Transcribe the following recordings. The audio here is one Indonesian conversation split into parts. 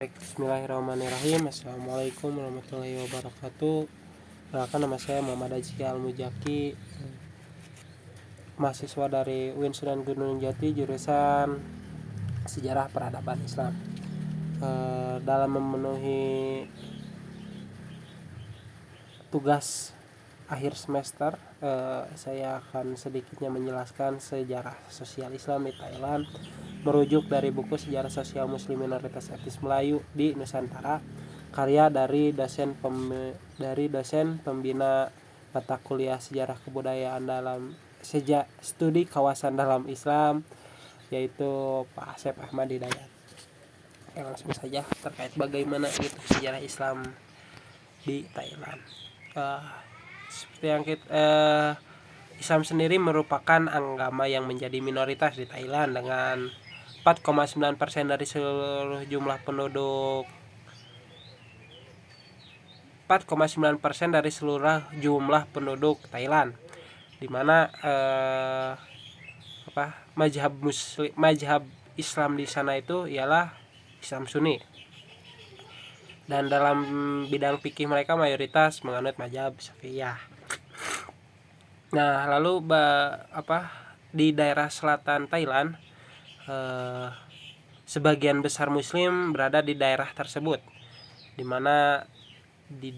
Bismillahirrahmanirrahim. Assalamualaikum warahmatullahi wabarakatuh. Perkenalkan, nama saya Muhammad Aji Al-Mujaki, mahasiswa dari UIN Sunan Gunung Jati, jurusan Sejarah Peradaban Islam. Dalam memenuhi tugas akhir semester, saya akan sedikitnya menjelaskan sejarah sosial Islam di Thailand, merujuk dari buku Sejarah Sosial Muslim Minoritas Etnis Melayu di Nusantara, karya dari dosen pembina mata kuliah Sejarah Kebudayaan dalam Studi Kawasan dalam Islam, yaitu Pak Asep Ahmad Hidayat. Langsung saja terkait bagaimana itu sejarah Islam di Thailand. Seperti yang Islam sendiri merupakan agama yang menjadi minoritas di Thailand dengan 4,9% dari seluruh jumlah penduduk 4,9% dari seluruh jumlah penduduk Thailand, di mana mazhab Islam di sana itu ialah Islam Sunni, dan dalam bidang fikih mereka mayoritas menganut mazhab Syafi'iyah. Nah, lalu di daerah selatan Thailand, sebagian besar Muslim berada di daerah tersebut, di mana di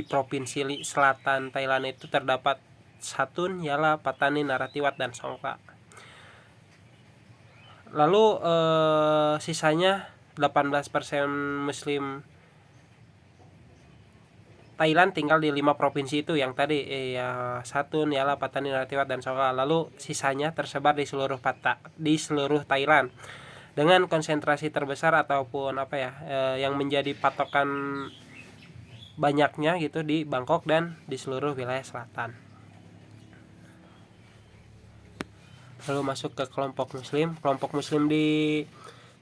provinsi selatan Thailand itu terdapat Satun, Yala, Patani, Narathiwat, dan Songkhla. Lalu sisanya 18% Muslim Thailand tinggal di 5 provinsi itu yang tadi, Satun, Yala, Patani, Narathiwat, dan Songkhla. Lalu sisanya tersebar di seluruh Thailand, dengan konsentrasi terbesar ataupun yang menjadi patokan banyaknya gitu di Bangkok dan di seluruh wilayah selatan. Lalu masuk ke kelompok Muslim di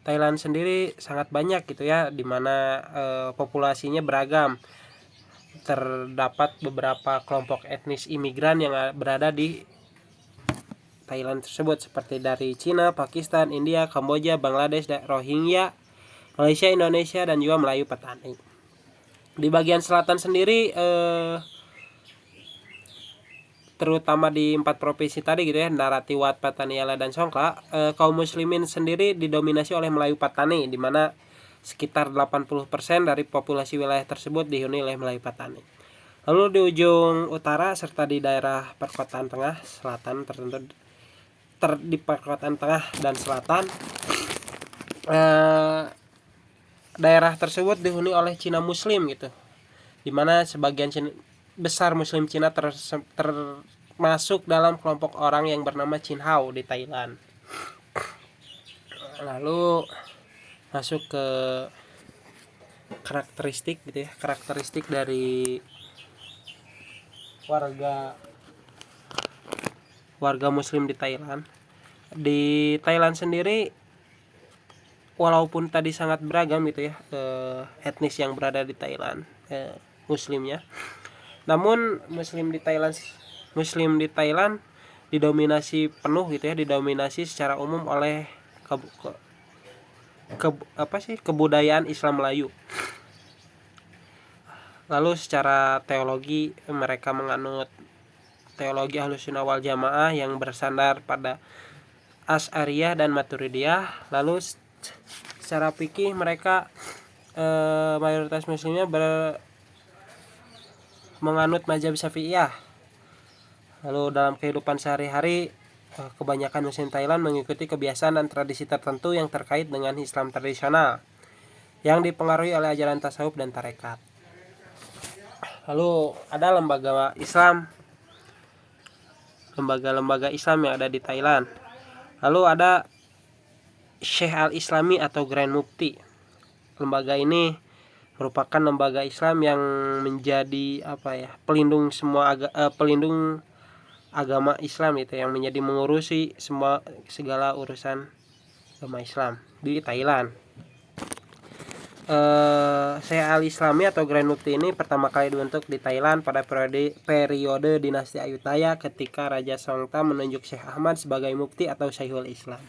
Thailand sendiri sangat banyak gitu ya, di mana populasinya beragam. Terdapat beberapa kelompok etnis imigran yang berada di Thailand tersebut, seperti dari Cina, Pakistan, India, Kamboja, Bangladesh, Rohingya, Malaysia, Indonesia, dan juga Melayu petani. Di bagian selatan sendiri, terutama di 4 provinsi tadi gitu ya, Narathiwat, Patani, Yala, dan Songkhla, kaum muslimin sendiri didominasi oleh Melayu petani, di mana sekitar 80% dari populasi wilayah tersebut dihuni oleh Melayu petani. Lalu di ujung utara serta di daerah perkotaan tengah selatan di perkotaan tengah dan selatan, daerah tersebut dihuni oleh Cina Muslim gitu, di mana sebagian besar Muslim Cina termasuk dalam kelompok orang yang bernama Chin Hao di Thailand. Lalu masuk ke karakteristik gitu ya, karakteristik dari warga Muslim di Thailand. Di Thailand sendiri, walaupun tadi sangat beragam gitu ya, etnis yang berada di Thailand, Muslimnya, namun Muslim di Thailand didominasi penuh gitu ya, didominasi secara umum oleh kebudayaan Islam Melayu. Lalu secara teologi, mereka menganut teologi Ahlussunnah wal Jamaah yang bersandar pada Asy'ariyah dan Maturidiyah. Lalu secara fikih mereka mayoritas muslimnya menganut mazhab Syafi'iyah. Lalu dalam kehidupan sehari-hari, kebanyakan Muslim Thailand mengikuti kebiasaan dan tradisi tertentu yang terkait dengan Islam tradisional yang dipengaruhi oleh ajaran tasawuf dan tarekat. Lalu ada lembaga Islam yang ada di Thailand. Lalu ada Syekh Al-Islami atau Grand Mufti. Lembaga ini merupakan lembaga Islam yang menjadi pelindung agama Islam itu, yang menjadi mengurusi segala urusan agama Islam di Thailand. Syekh Al-Islami atau Grand Mufti ini pertama kali dibentuk di Thailand pada periode dinasti Ayutthaya, ketika Raja Songtha menunjuk Syekh Ahmad sebagai mufti atau Syekhul Islam.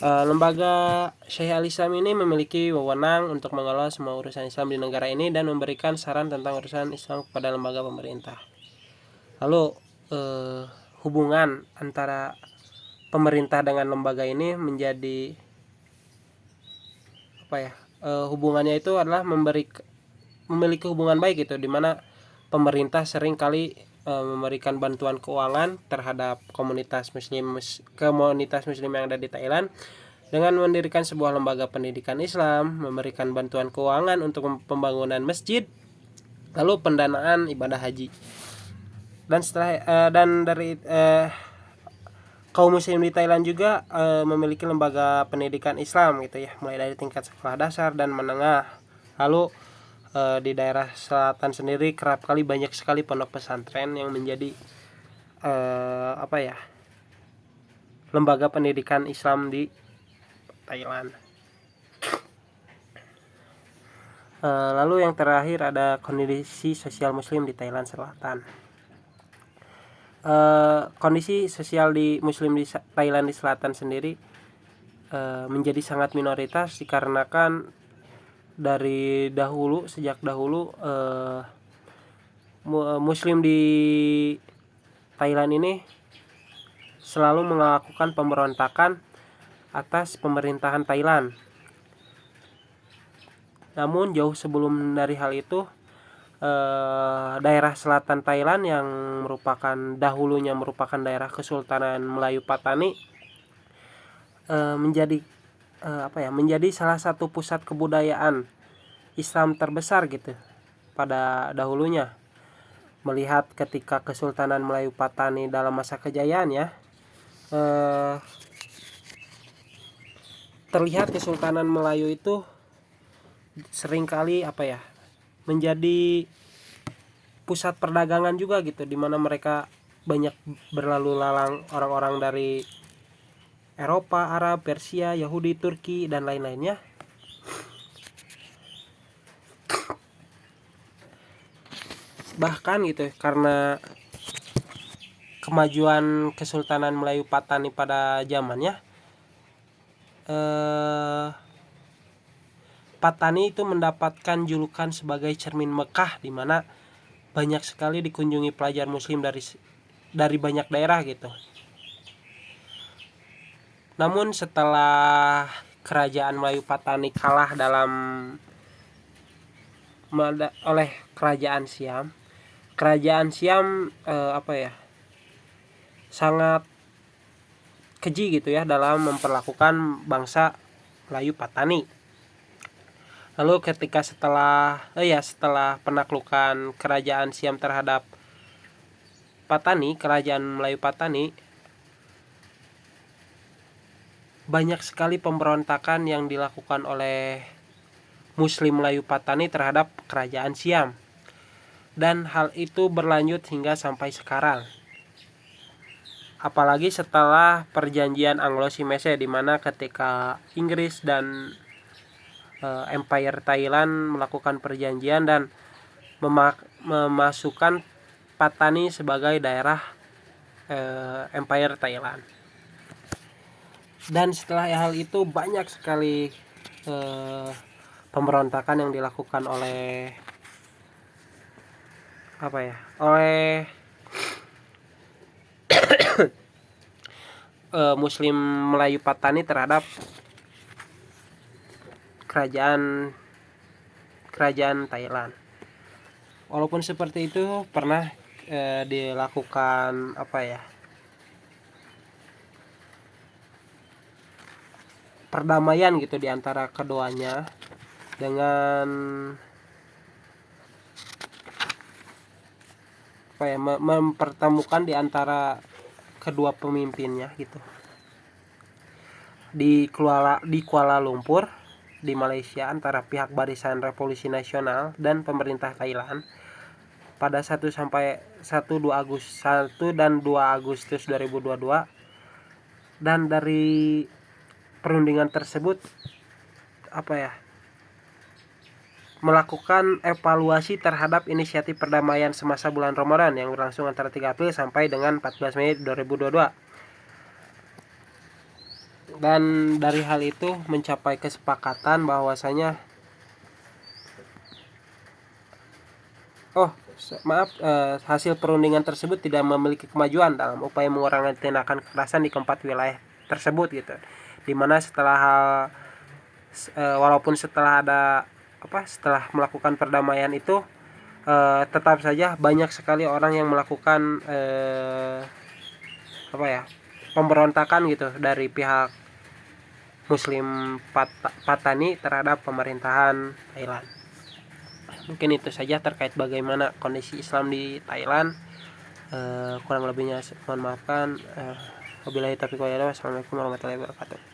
Lembaga Syekhul Islam ini memiliki wewenang untuk mengelola semua urusan Islam di negara ini dan memberikan saran tentang urusan Islam kepada lembaga pemerintah. Lalu hubungan antara pemerintah dengan lembaga ini menjadi hubungannya itu adalah memiliki hubungan baik gitu, dimana pemerintah sering kali memberikan bantuan keuangan terhadap komunitas muslim yang ada di Thailand dengan mendirikan sebuah lembaga pendidikan Islam, memberikan bantuan keuangan untuk pembangunan masjid, lalu pendanaan ibadah haji. Dan dari kaum muslim di Thailand juga memiliki lembaga pendidikan Islam gitu ya, mulai dari tingkat sekolah dasar dan menengah. Lalu di daerah selatan sendiri kerap kali banyak sekali pondok pesantren yang menjadi lembaga pendidikan Islam di Thailand. Lalu yang terakhir ada kondisi sosial muslim di Thailand Selatan. Kondisi sosial di muslim di Thailand di selatan sendiri menjadi sangat minoritas dikarenakan sejak dahulu muslim di Thailand ini selalu melakukan pemberontakan atas pemerintahan Thailand. Namun jauh sebelum dari hal itu, daerah selatan Thailand yang dahulunya merupakan daerah Kesultanan Melayu Patani menjadi salah satu pusat kebudayaan Islam terbesar gitu pada dahulunya. Melihat ketika Kesultanan Melayu Patani dalam masa kejayaannya, terlihat Kesultanan Melayu itu seringkali menjadi pusat perdagangan juga gitu, dimana mereka banyak berlalu lalang orang-orang dari Eropa, Arab, Persia, Yahudi, Turki, dan lain-lainnya. Bahkan gitu karena kemajuan Kesultanan Melayu Patani pada zamannya, Patani itu mendapatkan julukan sebagai cermin Mekah, di mana banyak sekali dikunjungi pelajar muslim dari banyak daerah gitu. Namun setelah kerajaan Melayu Patani kalah oleh kerajaan Siam sangat keji gitu ya dalam memperlakukan bangsa Melayu Patani. Lalu ketika setelah penaklukan kerajaan Siam terhadap kerajaan Melayu Patani, banyak sekali pemberontakan yang dilakukan oleh Muslim Melayu Patani terhadap kerajaan Siam, dan hal itu berlanjut hingga sampai sekarang. Apalagi setelah perjanjian Anglo-Simese, di mana ketika Inggris dan Empire Thailand melakukan perjanjian dan memasukkan Patani sebagai daerah Empire Thailand. Dan setelah hal itu banyak sekali pemberontakan yang dilakukan oleh Muslim Melayu Patani terhadap kerajaan Thailand. Walaupun seperti itu pernah dilakukan perdamaian gitu di antara keduanya dengan mempertemukan di antara kedua pemimpinnya gitu di Kuala Lumpur di Malaysia, antara pihak Barisan Revolusi Nasional dan pemerintah Thailand pada 1 dan 2 Agustus 2022. Dan dari perundingan tersebut melakukan evaluasi terhadap inisiatif perdamaian semasa bulan Ramadan yang berlangsung antara 3 April sampai dengan 14 Mei 2022. Dan dari hal itu mencapai kesepakatan bahwasanya hasil perundingan tersebut tidak memiliki kemajuan dalam upaya mengurangi tindakan kekerasan di keempat wilayah tersebut gitu. Dimana walaupun setelah melakukan perdamaian itu tetap saja banyak sekali orang yang melakukan pemberontakan gitu dari pihak Muslim Patani terhadap pemerintahan Thailand. Mungkin itu saja terkait bagaimana kondisi Islam di Thailand. Kurang lebihnya mohon maafkan. Wabillahi taufiq wal hidayah. Wassalamualaikum warahmatullahi wabarakatuh.